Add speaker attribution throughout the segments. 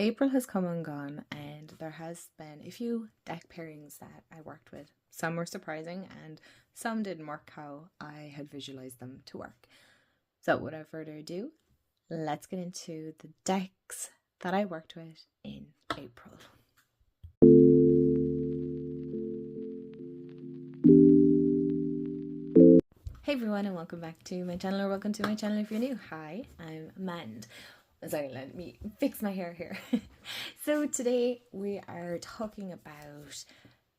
Speaker 1: April has come and gone, and there has been a few deck pairings that I worked with. Some were surprising, and some didn't work how I had visualized them to work. So, without further ado, let's get into the decks that I worked with in April. Hey everyone, and welcome back to my channel, or welcome to my channel if you're new. Hi, I'm Mand. Sorry, let me fix my hair here. So today we are talking about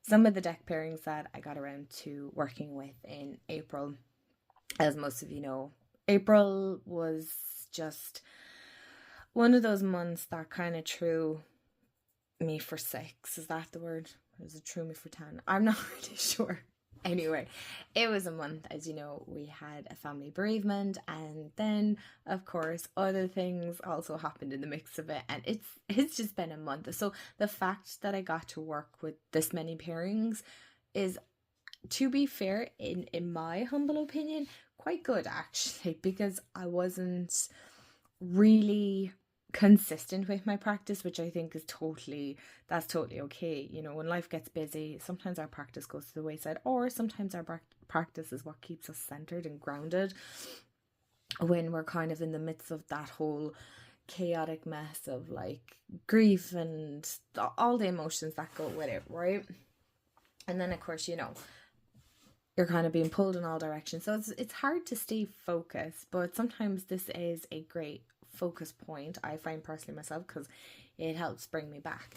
Speaker 1: some of the deck pairings that I got around to working with in April. As most of you know, April was just one of those months that kind of threw me for 6. Is that the word? Or is it threw me for 10? I'm not really sure. Anyway, it was a month, as you know, we had a family bereavement, and then of course other things also happened in the mix of it, and it's just been a month. So the fact that I got to work with this many pairings is, to be fair, in my humble opinion, quite good actually, because I wasn't really consistent with my practice, which I think is totally okay. You know, when life gets busy, sometimes our practice goes to the wayside, or sometimes our practice is what keeps us centered and grounded when we're kind of in the midst of that whole chaotic mess of like grief and all the emotions that go with it, right? And then of course, you know, you're kind of being pulled in all directions, so it's hard to stay focused, but sometimes this is a great focus point, I find personally myself, because it helps bring me back.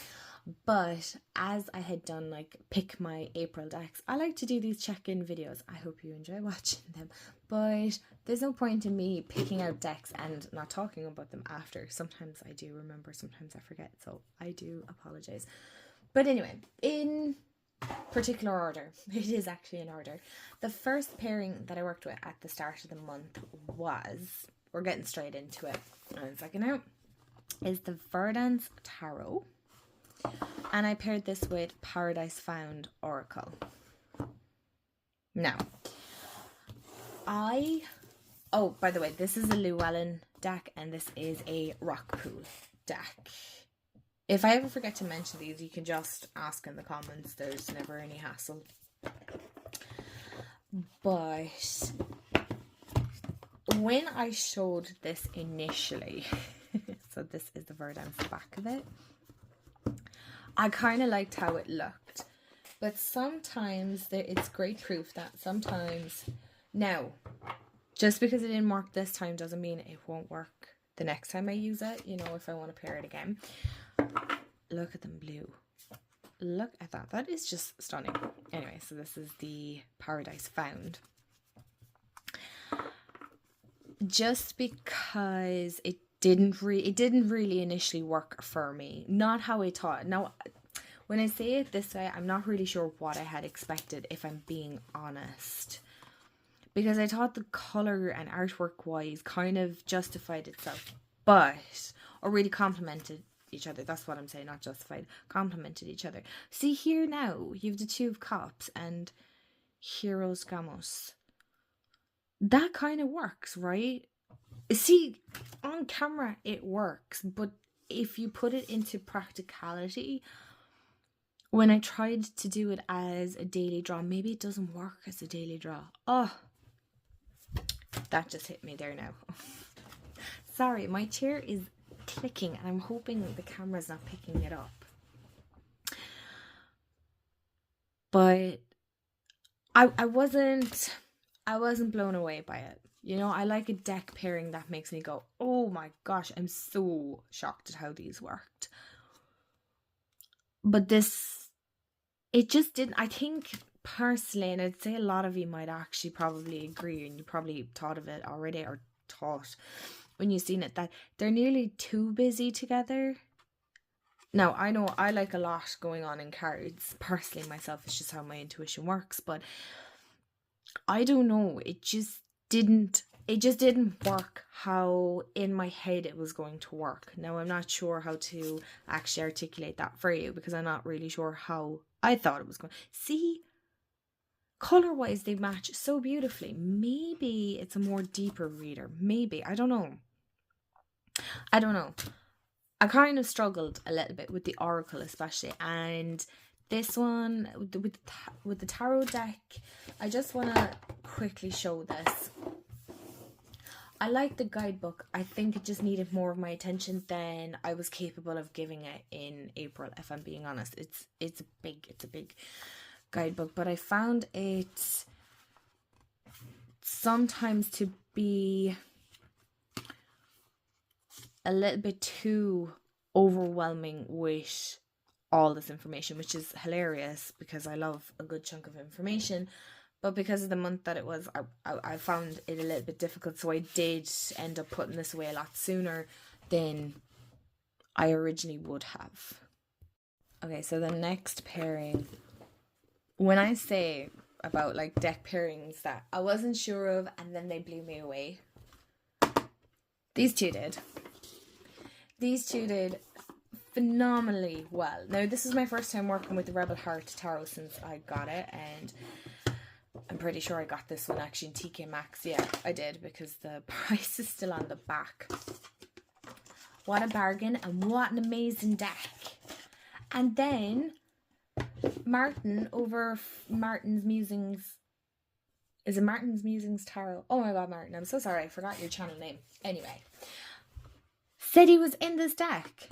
Speaker 1: But as I had done like pick my April decks, I like to do these check-in videos. I hope you enjoy watching them, but there's no point in me picking out decks and not talking about them after. Sometimes I do remember, sometimes I forget, so I do apologize. But anyway, in particular order, it is actually in order. The first pairing that I worked with at the start of the month was, we're getting straight into it in a second now, is the Verdance Tarot, and I paired this with Paradise Found Oracle. Now, oh, by the way, this is a Llewellyn deck, and this is a Rockpool deck. If I ever forget to mention these, you can just ask in the comments. There's never any hassle. But when I showed this initially, so this is the Verdance back of it, I kind of liked how it looked. But sometimes it's great proof that sometimes, now, just because it didn't work this time doesn't mean it won't work the next time I use it, you know, if I want to pair it again. Look at them blue. Look at that. That is just stunning. Anyway, so this is the Paradise Found. Just because it didn't really initially work for me. Not how I thought. Now, when I say it this way, I'm not really sure what I had expected, if I'm being honest. Because I thought the colour and artwork wise kind of justified itself. But, or really complemented each other. That's what I'm saying, not justified. Complemented each other. See here now, you have the Two of Cups and Heroes Gamos. That kind of works, right? See, on camera it works, but if you put it into practicality, when I tried to do it as a daily draw, maybe it doesn't work as a daily draw. Oh, that just hit me there now. Sorry, my chair is clicking and I'm hoping the camera's not picking it up. But I wasn't blown away by it. You know, I like a deck pairing that makes me go, oh my gosh, I'm so shocked at how these worked. But this, it just didn't. I think personally, and I'd say a lot of you might actually probably agree, and you probably thought of it already, or thought when you've seen it, that they're nearly too busy together. Now, I know I like a lot going on in cards. Personally, myself, it's just how my intuition works. But I don't know. It just didn't work how in my head it was going to work. Now, I'm not sure how to actually articulate that for you, because I'm not really sure how I thought it was going. See, color-wise, they match so beautifully. Maybe it's a more deeper reader. Maybe. I don't know. I kind of struggled a little bit with the Oracle especially, and this one with the tarot deck, I just want to quickly show this. I like the guidebook. I think it just needed more of my attention than I was capable of giving it in April, if I'm being honest. It's a big guidebook, but I found it sometimes to be a little bit too overwhelming with all this information, which is hilarious because I love a good chunk of information. But because of the month that it was, I found it a little bit difficult. So I did end up putting this away a lot sooner than I originally would have. Okay, so the next pairing. When I say about like deck pairings that I wasn't sure of and then they blew me away, these two did. These two did phenomenally well. Now, this is my first time working with the Rebel Heart Tarot since I got it, and I'm pretty sure I got this one actually in TK Maxx. Yeah, I did, because the price is still on the back. What a bargain, and what an amazing deck. And then Martin over Martin's Musings. Is it Martin's Musings Tarot? Oh my god, Martin, I'm so sorry, I forgot your channel name. Anyway, said he was in this deck.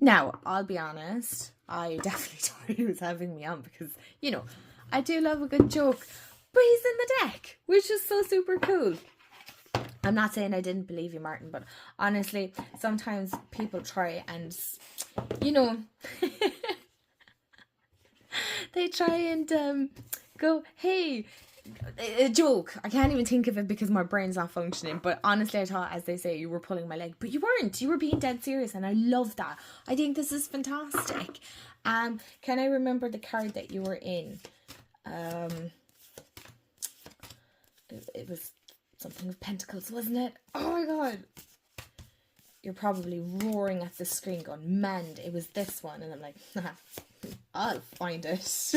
Speaker 1: Now, I'll be honest, I definitely thought he was having me on because, you know, I do love a good joke. But he's in the deck, which is so super cool. I'm not saying I didn't believe you, Martin, but honestly, sometimes people try and, you know, they try and go, hey, a joke. I can't even think of it because my brain's not functioning. But honestly, I thought, as they say, you were pulling my leg. But you weren't. You were being dead serious, and I love that. I think this is fantastic. Can I remember the card that you were in? It was something with pentacles, wasn't it? Oh my god. You're probably roaring at the screen going, man, it was this one. And I'm like, I'll find it.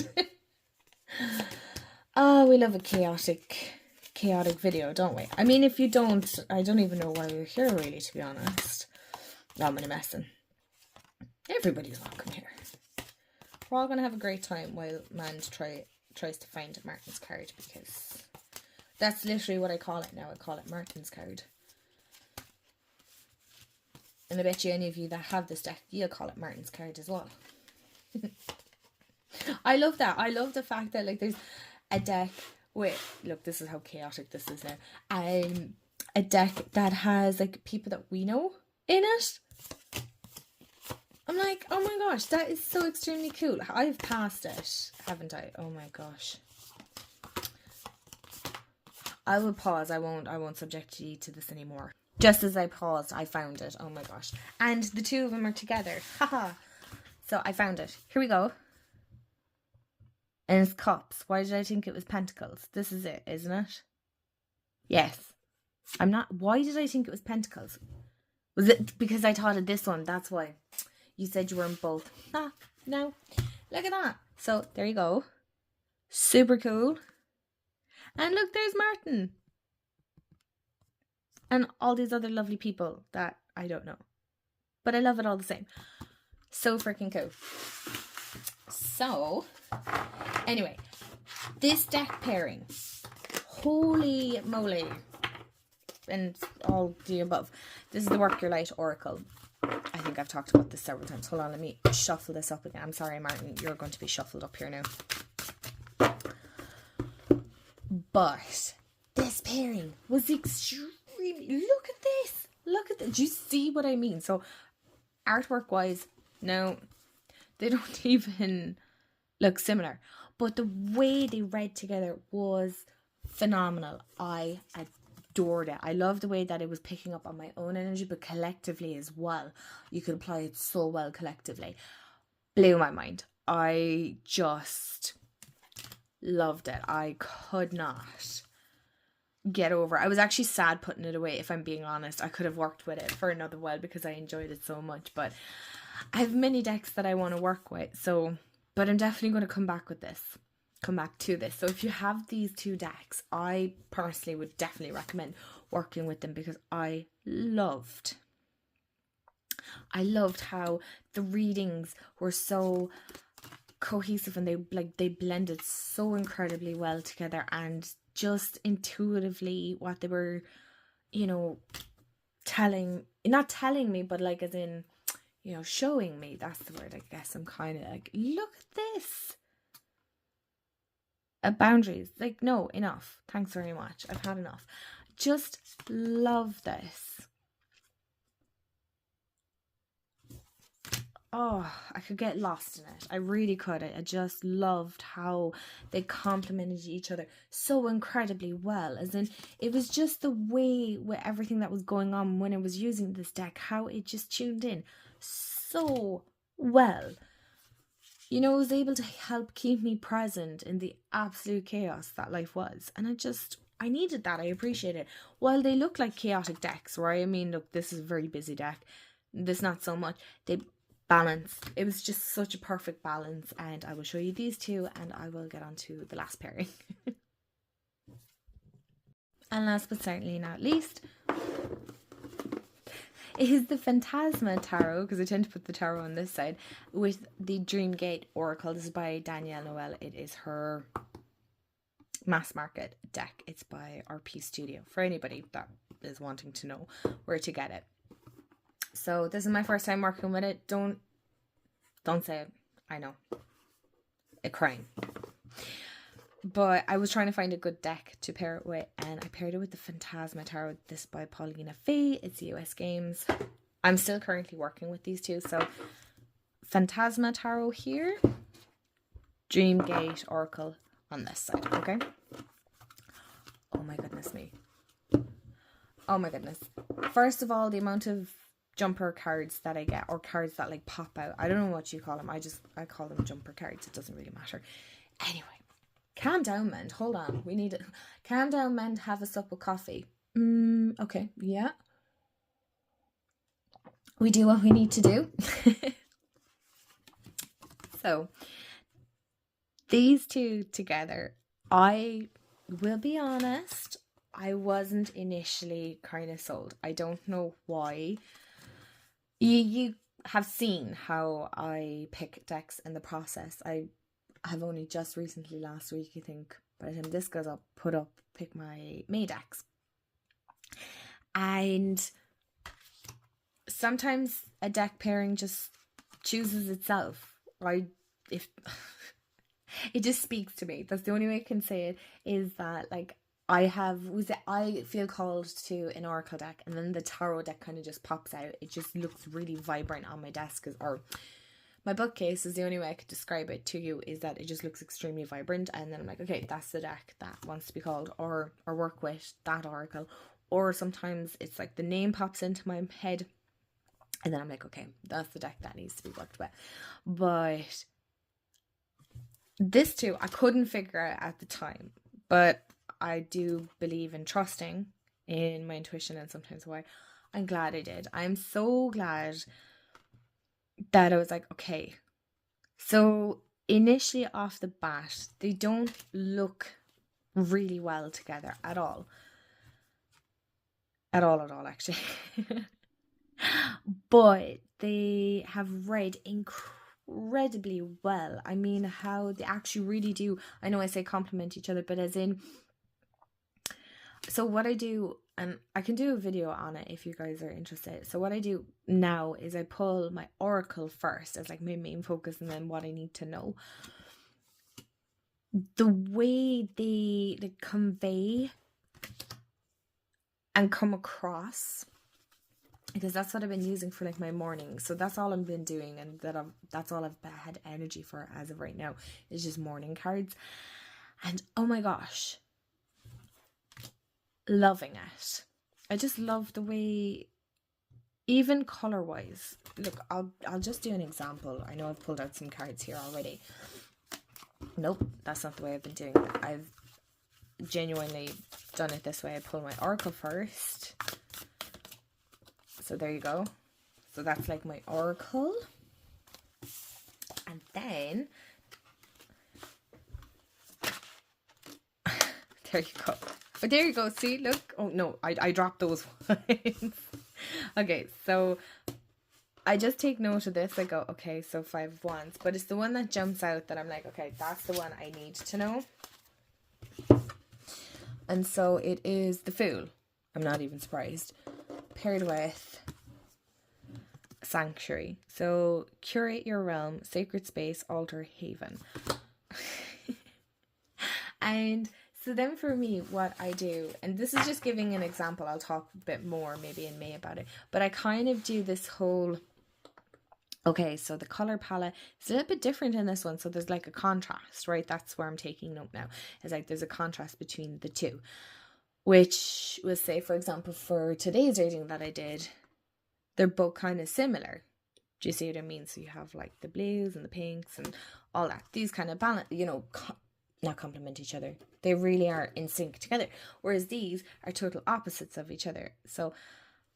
Speaker 1: Oh, we love a chaotic video, don't we? I mean, if you don't, I don't even know why you're here, really, to be honest. No, I'm only messing. Everybody's welcome here. We're all going to have a great time while Mand tries to find Martin's card, because that's literally what I call it now. I call it Martin's card. And I bet you any of you that have this deck, you'll call it Martin's card as well. I love that. I love the fact that, like, there's a deck with, look, this is how chaotic this is now. A deck that has, like, people that we know in it. I'm like, oh my gosh, that is so extremely cool. I've passed it, haven't I? Oh my gosh. I will pause. I won't subject you to this anymore. Just as I paused, I found it. Oh my gosh. And the two of them are together. Haha. So I found it. Here we go. And it's cups. Why did I think it was pentacles? This is it, isn't it? Yes. I'm not. Why did I think it was pentacles? Was it because I thought of this one? That's why. You said you were in both. Ah, no. Look at that. So there you go. Super cool. And look, there's Martin. And all these other lovely people that I don't know. But I love it all the same. So freaking cool. So, anyway. This deck pairing. Holy moly. And all the above. This is the Work Your Light Oracle. I think I've talked about this several times. Hold on, let me shuffle this up again. I'm sorry, Martin. You're going to be shuffled up here now. But this pairing was extremely... Look at this. Look at this. Do you see what I mean? So, artwork-wise, no, they don't even look similar. But the way they read together was phenomenal. I adored it. I love the way that it was picking up on my own energy, but collectively as well. You could apply it so well collectively. Blew my mind. I just loved it. I could not get over. I was actually sad putting it away, if I'm being honest. I could have worked with it for another while because I enjoyed it so much, but I have many decks that I want to work with, so, but I'm definitely going to come back to this. So if you have these two decks, I personally would definitely recommend working with them because I loved I loved how the readings were so cohesive, and they blended so incredibly well together, and just intuitively what they were, not telling me, but like as in, showing me. That's the word, I guess. I'm kind of like, look at this. Boundaries. Like, no, enough. Thanks very much. I've had enough. Just love this. Oh, I could get lost in it. I really could. I just loved how they complemented each other so incredibly well. As in, it was just the way with everything that was going on when I was using this deck, how it just tuned in so well. It was able to help keep me present in the absolute chaos that life was. And I needed that. I appreciate it. While they look like chaotic decks, right? I mean, look, this is a very busy deck. This not so much. They balance. It was just such a perfect balance, and I will show you these two, and I will get on to the last pairing. And last but certainly not least is the Phantasma Tarot, because I tend to put the tarot on this side, with the Dreamgate Oracle. This is by Danielle Noel. It is her mass market deck. It's by RP Studio, for anybody that is wanting to know where to get it. So this is my first time working with it. Don't say it. I know. A crime. But I was trying to find a good deck to pair it with, and I paired it with the Phantasma Tarot. This by Paulina Fay. It's US Games. I'm still currently working with these two. So Phantasma Tarot here. Dreamgate Oracle on this side. Okay. Oh my goodness me. Oh my goodness. First of all, the amount of jumper cards that I get, or cards that like pop out. I don't know what you call them. I call them jumper cards. It doesn't really matter. Anyway, calm down, Mend. Hold on. We need to calm down, Mend. Have a sup of coffee. Okay. Yeah. We do what we need to do. So these two together, I will be honest, I wasn't initially kind of sold. I don't know why. You have seen how I pick decks in the process. I have only just recently, last week, I think, by the time this goes up, pick my May decks. And sometimes a deck pairing just chooses itself. It just speaks to me. That's the only way I can say it, is that like I feel called to an oracle deck, and then the tarot deck kind of just pops out. It just looks really vibrant on my desk, or my bookcase is the only way I could describe it to you, is that it just looks extremely vibrant. And then I'm like, okay, that's the deck that wants to be called, or work with that oracle. Or sometimes it's like the name pops into my head, and then I'm like, okay, that's the deck that needs to be worked with. But this too, I couldn't figure out at the time, but I do believe in trusting in my intuition, and sometimes why. I'm glad I did. I'm so glad that I was like, okay. So initially off the bat, they don't look really well together at all. At all, actually. But they have read incredibly well. I mean, how they actually really do. I know I say complement each other, but as in, so what I do, and I can do a video on it if you guys are interested. So what I do now is I pull my oracle first as like my main focus, and then what I need to know. The way they convey and come across, because that's what I've been using for like my morning. So that's all I've been doing, and that's all I've had energy for as of right now, is just morning cards. And oh my gosh, loving it. I just love the way, even color wise. Look, I'll just do an example. I know I've pulled out some cards here already. Nope, that's not the way I've been doing it. I've genuinely done it this way. I pull my oracle first. So there you go. So that's like my oracle. And then there you go. Oh, there you go. See, look. Oh no, I dropped those ones. Okay, so I just take note of this. I go, okay, so 5 of Wands. But it's the one that jumps out that I'm like, okay, that's the one I need to know. And so it is the Fool. I'm not even surprised. Paired with Sanctuary. So curate your realm, sacred space, altar, haven. And so then for me, what I do, and this is just giving an example, I'll talk a bit more maybe in May about it, but I kind of do this whole, okay, so the color palette is a little bit different in this one. So there's like a contrast, right? That's where I'm taking note now. It's like there's a contrast between the two, which was, say, for example, for today's reading that I did, they're both kind of similar. Do you see what I mean? So you have like the blues and the pinks and all that. These kind of balance, not complement each other. They really are in sync together. Whereas these are total opposites of each other. So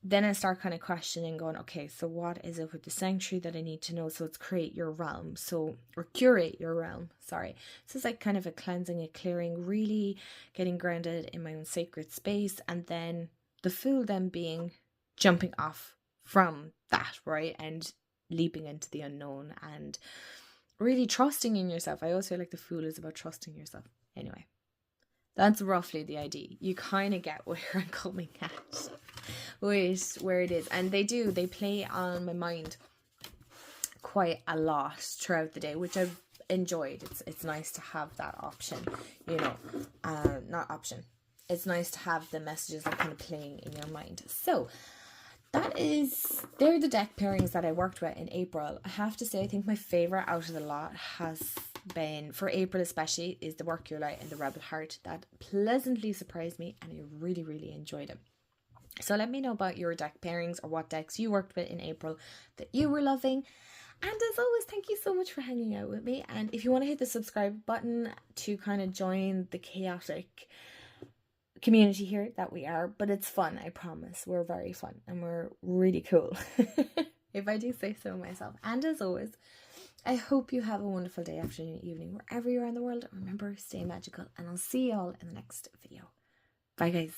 Speaker 1: then I start kind of questioning, going, okay, so what is it with the Sanctuary that I need to know? So it's create your realm. Or curate your realm. Sorry. So it's like kind of a cleansing, a clearing, really getting grounded in my own sacred space. And then the Fool then being jumping off from that, right? And leaping into the unknown and really trusting in yourself. I always feel like the Fool is about trusting yourself. Anyway, that's roughly the idea. You kind of get where I'm coming at with where it is. And they play on my mind quite a lot throughout the day, which I've enjoyed. It's nice to have that option, not option. It's nice to have the messages like kind of playing in your mind. So they're the deck pairings that I worked with in April. I have to say, I think my favourite out of the lot has been, for April especially, is the Work Your Light and the Rebel Heart. That pleasantly surprised me and I really, really enjoyed it. So let me know about your deck pairings or what decks you worked with in April that you were loving. And as always, thank you so much for hanging out with me. And if you want to hit the subscribe button to kind of join the chaotic community here that we are, but it's fun, I promise. We're very fun and we're really cool, if I do say so myself. And as always, I hope you have a wonderful day, afternoon, evening, wherever you are in the world. Remember, stay magical, and I'll see you all in the next video. Bye guys.